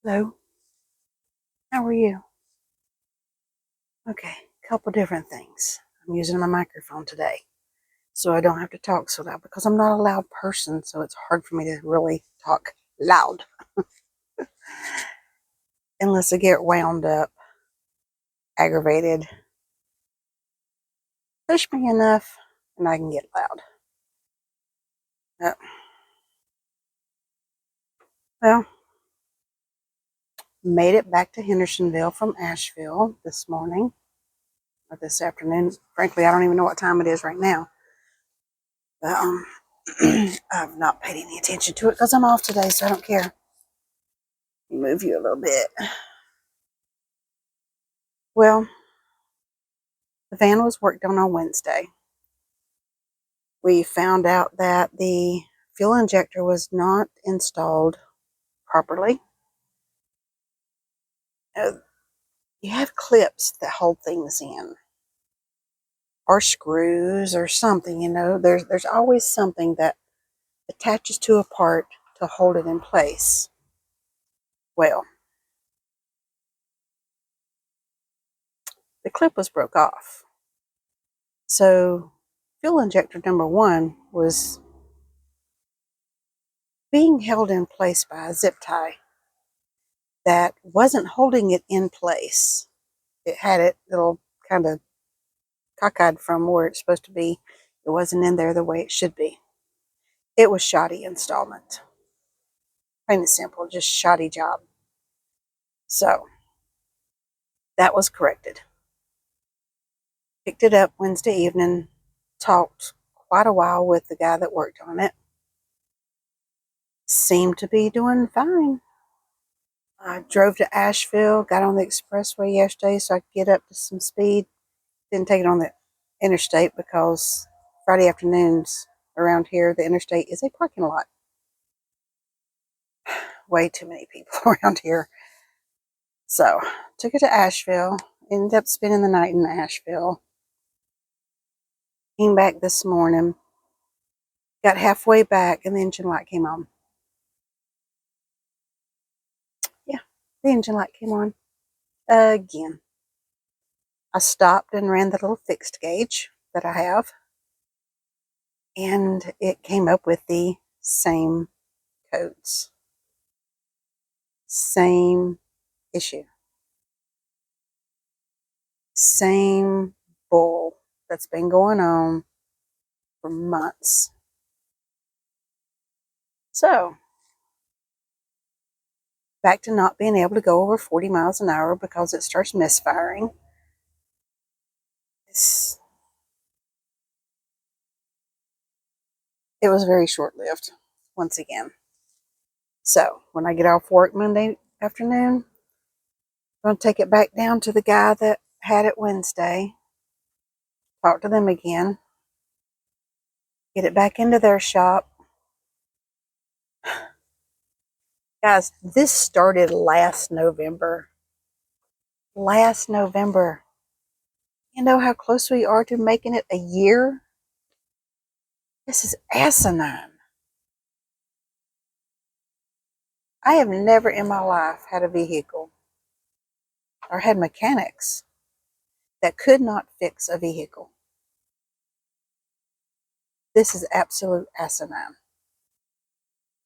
Hello, how are you? Okay, a couple different things. I'm using my microphone today, so I don't have to talk so loud because I'm not a loud person, so it's hard for me to really talk loud unless I get wound up, aggravated, push me enough, and I can get loud. Uh, well, made it back to Hendersonville from Asheville this morning or this afternoon. Frankly, I don't even know what time it is right now. But I've not paid any attention to it because I'm off today, so I don't care. Move you a little bit. Well, the van was worked on Wednesday. We found out that the fuel injector was not installed properly. Uh, you have clips that hold things in, or screws, or something. There's always something that attaches to a part to hold it in place. Well, the clip was broke off. So, fuel injector number one was being held in place by a zip tie that wasn't holding it in place. It had it little kind of cockeyed from where it's supposed to be. It wasn't in there the way it should be. It was shoddy installment. Plain and simple, just shoddy job. So that was corrected. Picked it up Wednesday evening, talked quite a while with the guy that worked on it. Seemed to be doing fine. I drove to Asheville, got on the expressway yesterday so I could get up to some speed. Didn't take it on the interstate because Friday afternoons around here, the interstate is a parking lot. Way too many people around here. So, took it to Asheville. Ended up spending the night in Asheville. Came back this morning. Got halfway back and the engine light came on. Yeah, the engine light came on again. I stopped and ran the little fixed gauge that I have, and it came up with the same codes. Same issue. Same bull that's been going on for months. So, back to not being able to go over 40 miles an hour because it starts misfiring. It was very short lived once again. So, when I get off work Monday afternoon, I'm going to take it back down to the guy that had it Wednesday, talk to them again, get it back into their shop. Guys, this started last November. Last November. You know how close we are to making it a year? This is asinine. I have never in my life had a vehicle or had mechanics that could not fix a vehicle. This is absolute asinine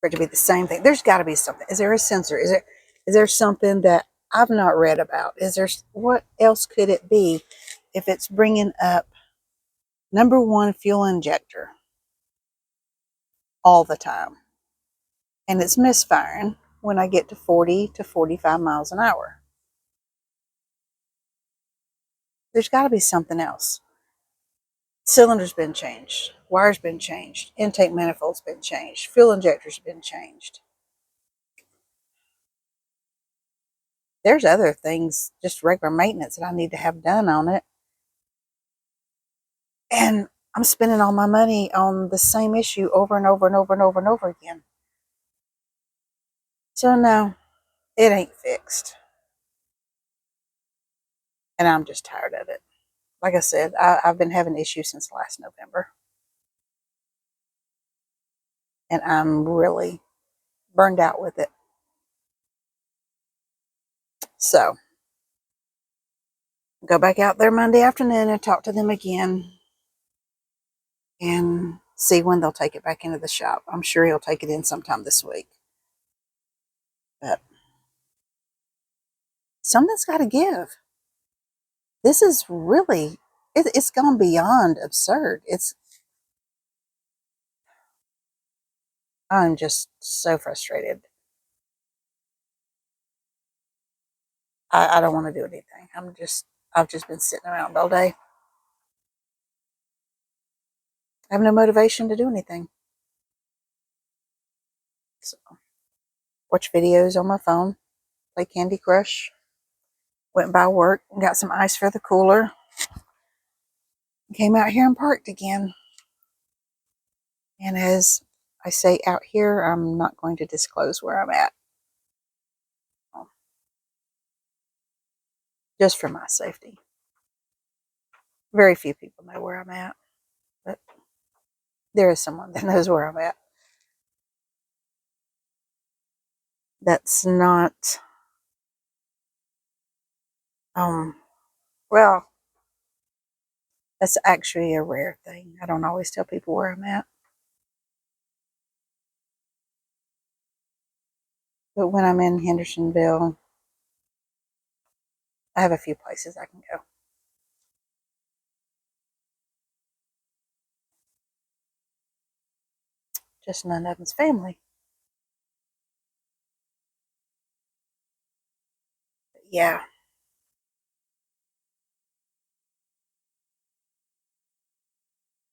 for it to be the same thing. There's got to be something. Is there a sensor? Is there something that I've not read about? Is there what else could it be if it's bringing up number one fuel injector all the time and it's misfiring when I get to 40 to 45 miles an hour? There's got to be something else. Cylinder's been changed, wire's been changed, intake manifold's been changed, fuel injector's been changed. There's other things, just regular maintenance that I need to have done on it. And I'm spending all my money on the same issue over and over and over and over and over again. So no, it ain't fixed. And I'm just tired of it. Like I said, I've been having issues since last November. And I'm really burned out with it. So, go back out there Monday afternoon and talk to them again and see when they'll take it back into the shop. I'm sure he'll take it in sometime this week. But something's got to give. This is really, it's gone beyond absurd. I'm just so frustrated. I don't want to do anything. I've just been sitting around all day. I have no motivation to do anything. So, watch videos on my phone, play Candy Crush, went by work and got some ice for the cooler, came out here and parked again. And as I say out here, I'm not going to disclose where I'm at. Just for my safety. Very few people know where I'm at, but there is someone that knows where I'm at. That's not, well, that's actually a rare thing. I don't always tell people where I'm at. But when I'm in Hendersonville, I have a few places I can go. Just none of them's family. But yeah.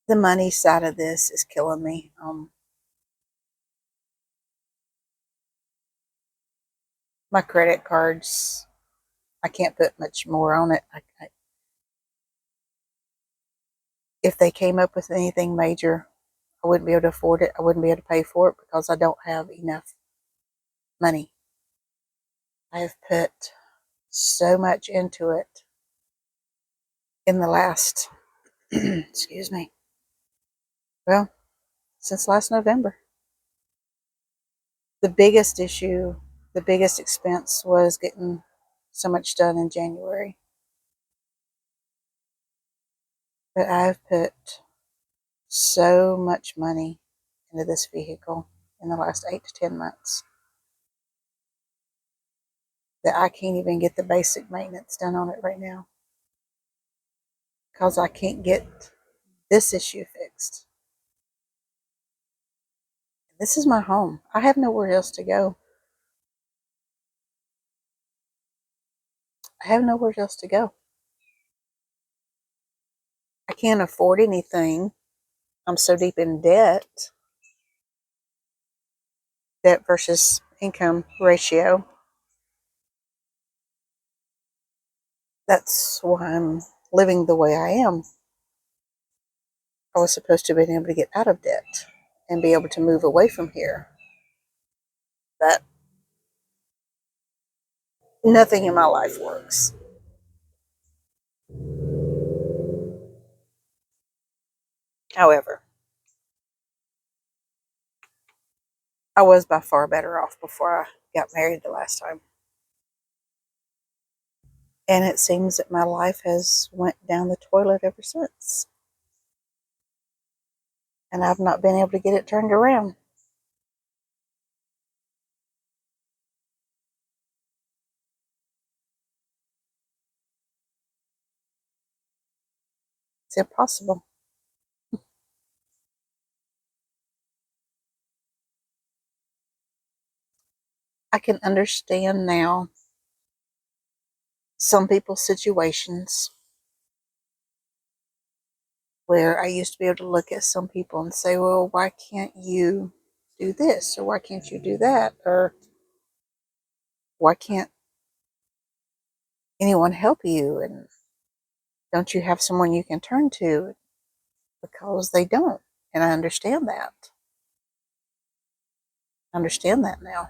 The money side of this is killing me. My credit cards, I can't put much more on it. If they came up with anything major, I wouldn't be able to afford it. I wouldn't be able to pay for it because I don't have enough money. I have put so much into it in the last, excuse me, well, since last November. The biggest issue, the biggest expense was getting so much done in January. But I've put so much money into this vehicle in the last 8 to 10 months that I can't even get the basic maintenance done on it right now because I can't get this issue fixed. This is my home. I have nowhere else to go. I have nowhere else to go. I can't afford anything. I'm so deep in debt. Debt versus income ratio. That's why I'm living the way I am. I was supposed to have been able to get out of debt and be able to move away from here. But nothing in my life works. However, I was by far better off before I got married the last time. And it seems that my life has went down the toilet ever since. And I've not been able to get it turned around. It's impossible. I can understand now some people's situations where I used to be able to look at some people and say, well, why can't you do this? Or why can't you do that? Or why can't anyone help you? And don't you have someone you can turn to? Because they don't. And I understand that. I understand that now.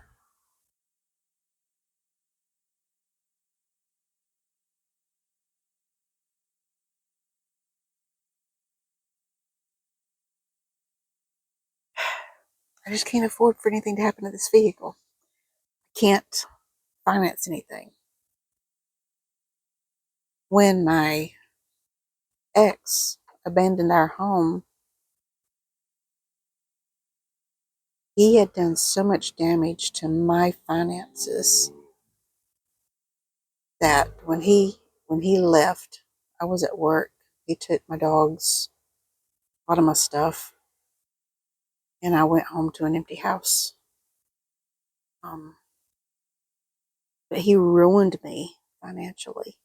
I just can't afford for anything to happen to this vehicle. I can't finance anything. when my ex abandoned our home, he had done so much damage to my finances that when he left, I was at work. He took my dogs, a lot of my stuff, and I went home to an empty house. Um, but he ruined me financially.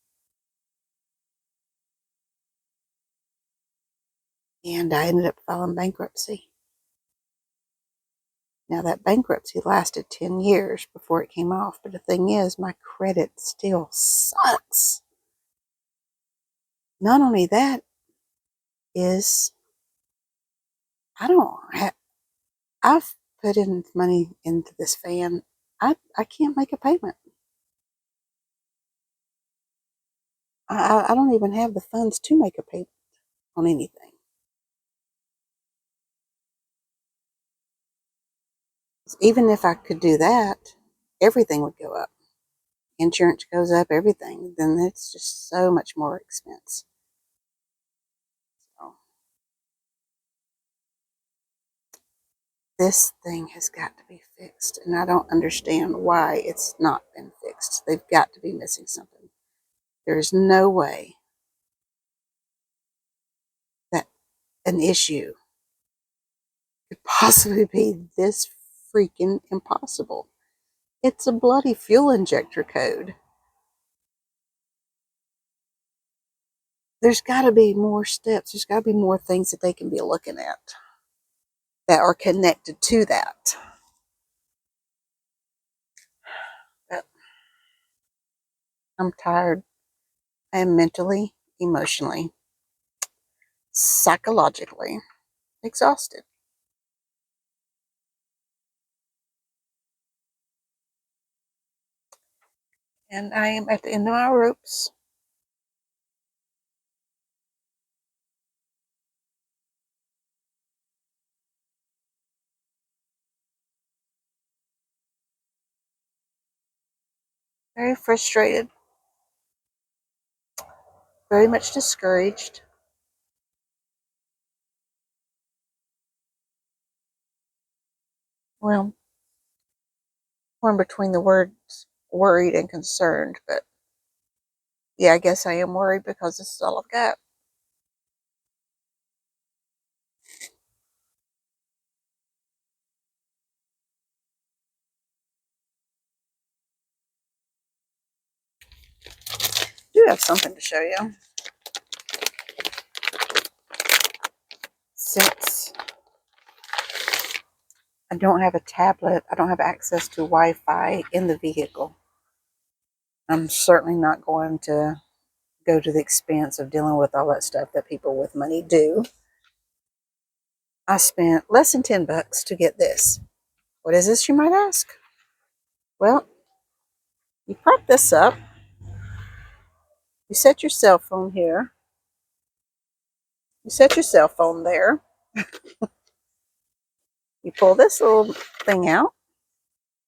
And I ended up filing bankruptcy. Now, that bankruptcy lasted 10 years before it came off. But the thing is, my credit still sucks. Not only that, is I've put in money into this fan. I can't make a payment. I don't even have the funds to make a payment on anything. Even if I could do that, everything would go up. Insurance goes up, everything. Then it's just so much more expense. So this thing has got to be fixed, and I don't understand why it's not been fixed. They've got to be missing something. There's no way that an issue could possibly be this freaking impossible. It's a bloody fuel injector code. There's got to be more steps. There's got to be more things that they can be looking at that are connected to that. But I'm tired. I am mentally, emotionally, psychologically exhausted. And I am at the end of my ropes. Very frustrated. Very much discouraged. Well, torn between the words worried and concerned, but yeah, I guess I am worried because this is all I've got. I do have something to show you. Since I don't have a tablet, I don't have access to Wi-Fi in the vehicle. I'm certainly not going to go to the expense of dealing with all that stuff that people with money do. I spent less than $10 to get this. What is this, you might ask? Well, you prop this up. You set your cell phone here. You set your cell phone there. You pull this little thing out,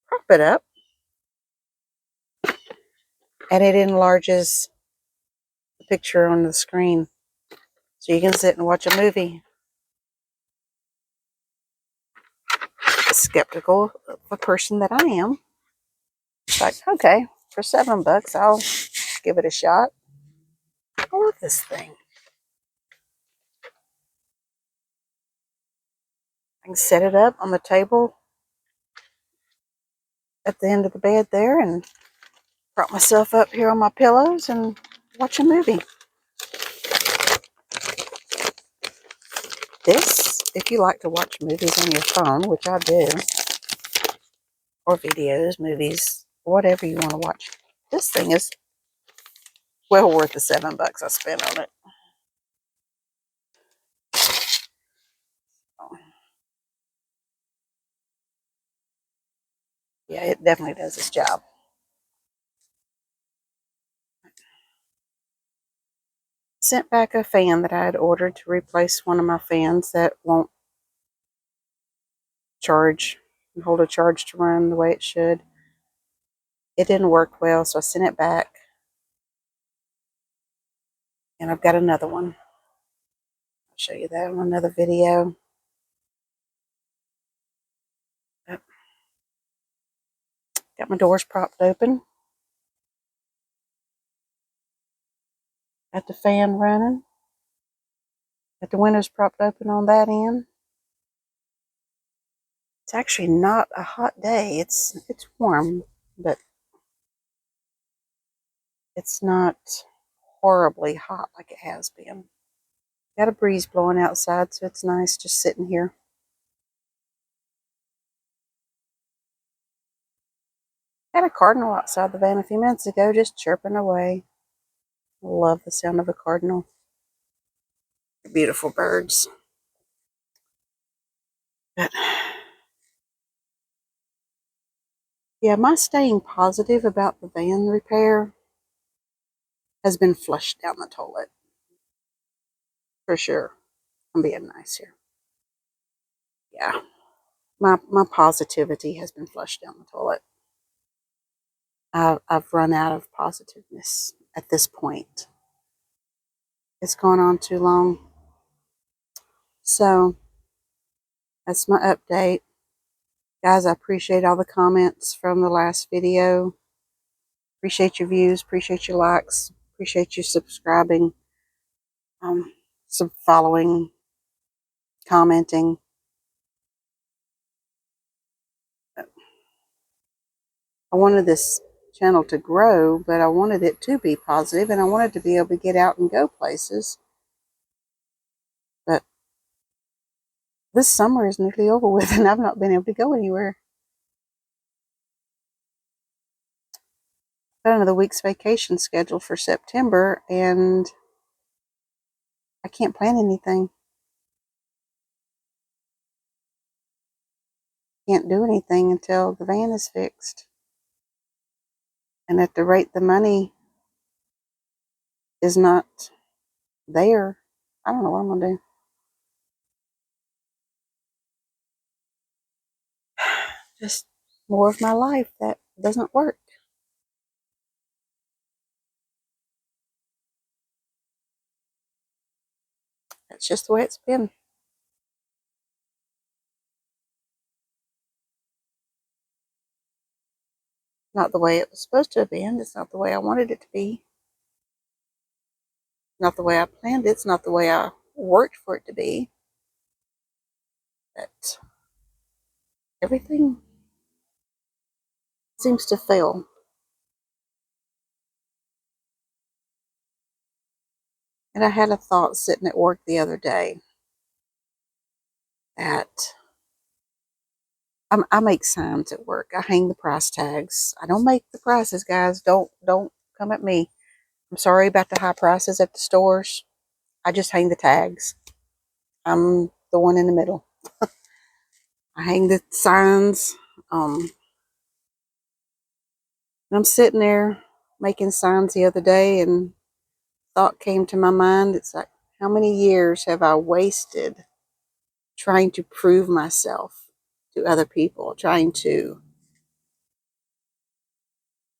prop it up, and it enlarges the picture on the screen. So you can sit and watch a movie. As skeptical of a person that I am, it's like, okay, for $7, I'll give it a shot. I love this thing. I can set it up on the table at the end of the bed there and prop myself up here on my pillows and watch a movie. This, if you like to watch movies on your phone, which I do, or videos, movies, whatever you want to watch, this thing is well worth the $7 I spent on it. Yeah, it definitely does its job. Sent back a fan that I had ordered to replace one of my fans that won't charge and hold a charge to run the way it should. It didn't work well, so I sent it back. And I've got another one. I'll show you that in another video. Got my doors propped open. Got the fan running. Got the windows propped open on that end. It's actually not a hot day. It's warm, but it's not horribly hot like it has been. Got a breeze blowing outside, so it's nice just sitting here. Had a cardinal outside the van a few minutes ago, just chirping away. Love the sound of a cardinal. Beautiful birds. But yeah, my staying positive about the van repair has been flushed down the toilet. For sure. I'm being nice here. Yeah. My positivity has been flushed down the toilet. I've run out of positiveness at this point. It's gone on too long. So that's my update. Guys, I appreciate all the comments from the last video. Appreciate your views, appreciate your likes, appreciate you subscribing, following, commenting. I wanted this channel to grow, but I wanted it to be positive, and I wanted to be able to get out and go places. But this summer is nearly over with, and I've not been able to go anywhere. Got another week's vacation scheduled for September, and I can't plan anything. Can't do anything until the van is fixed. And at the rate the money is not there, I don't know what I'm going to do. Just more of my life that doesn't work. That's just the way it's been. Not the way it was supposed to have been. It's not the way I wanted it to be. Not the way I planned it. It's not the way I worked for it to be. But everything seems to fail. And I had a thought sitting at work the other day that I make signs at work. I hang the price tags. I don't make the prices, guys. Don't come at me. I'm sorry about the high prices at the stores. I just hang the tags. I'm the one in the middle. I hang the signs. And I'm sitting there making signs the other day, and thought came to my mind. It's like, how many years have I wasted trying to prove myself to other people, trying to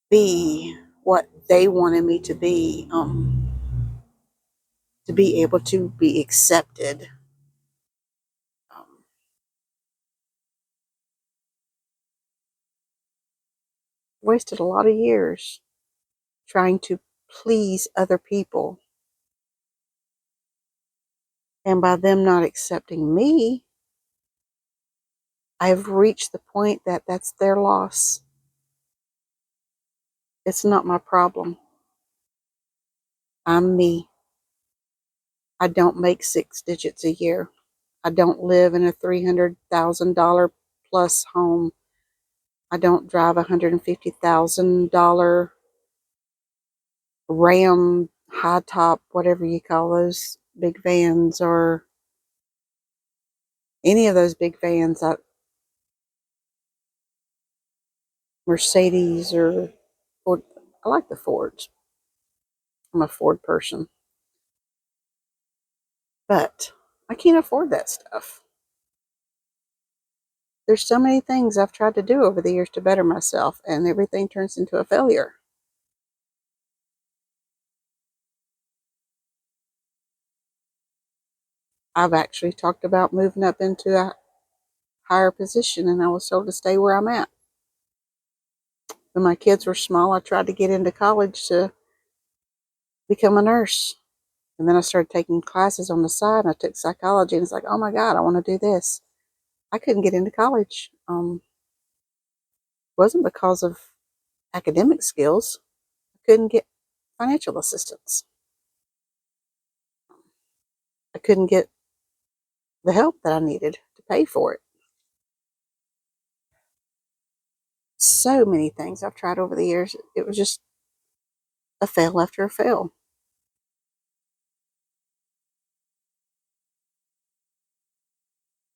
be what they wanted me to be able to be accepted. Wasted a lot of years trying to please other people. And by them not accepting me, I've reached the point that that's their loss. It's not my problem. I'm me. I don't make 6 digits a year. I don't live in a $300,000 plus home. I don't drive a $150,000 Ram high top, whatever you call those big vans, or any of those big vans. Mercedes or Ford. I like the Fords. I'm a Ford person. But I can't afford that stuff. There's so many things I've tried to do over the years to better myself, and everything turns into a failure. I've actually talked about moving up into a higher position, and I was told to stay where I'm at. When my kids were small, I tried to get into college to become a nurse. And then I started taking classes on the side, and I took psychology, and it's like, oh my God, I want to do this. I couldn't get into college. Wasn't because of academic skills. I couldn't get financial assistance. I couldn't get the help that I needed to pay for it. So many things I've tried over the years. It was just a fail after a fail.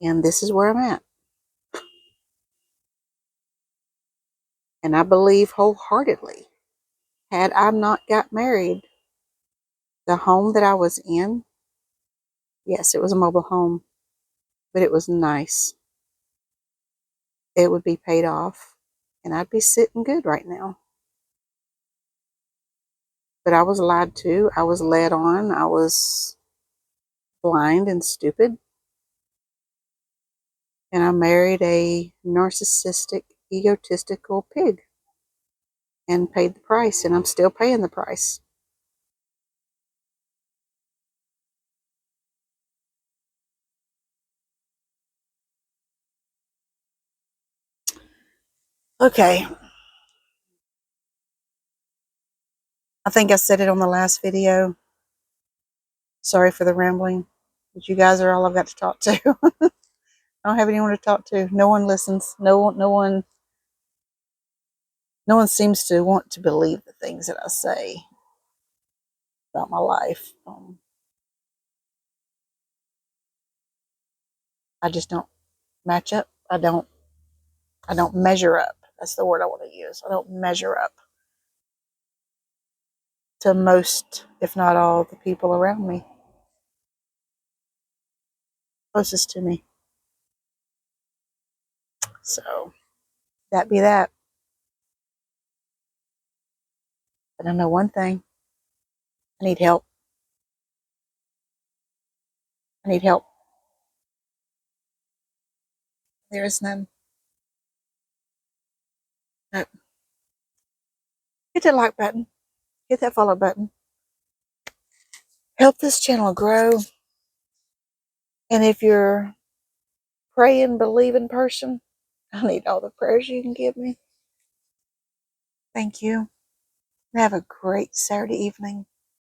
And this is where I'm at. And I believe wholeheartedly, had I not got married, the home that I was in, yes, it was a mobile home, but it was nice. It would be paid off, and I'd be sitting good right now. But I was lied to. I was led on. I was blind and stupid. And I married a narcissistic, egotistical pig and paid the price, and I'm still paying the price. Okay. I think I said it on the last video. Sorry for the rambling, but you guys are all I've got to talk to. I don't have anyone to talk to. No one listens. No one seems to want to believe the things that I say about my life. I just don't match up. I don't measure up. That's the word I want to use. I don't measure up to most, if not all, the people around me, closest to me. So that be that. But I know one thing. I need help. I need help. There is none. No. Hit that like button. Hit that follow button. Help this channel grow. And if you're praying, believing person, I need all the prayers you can give me. Thank you. Have a great Saturday evening.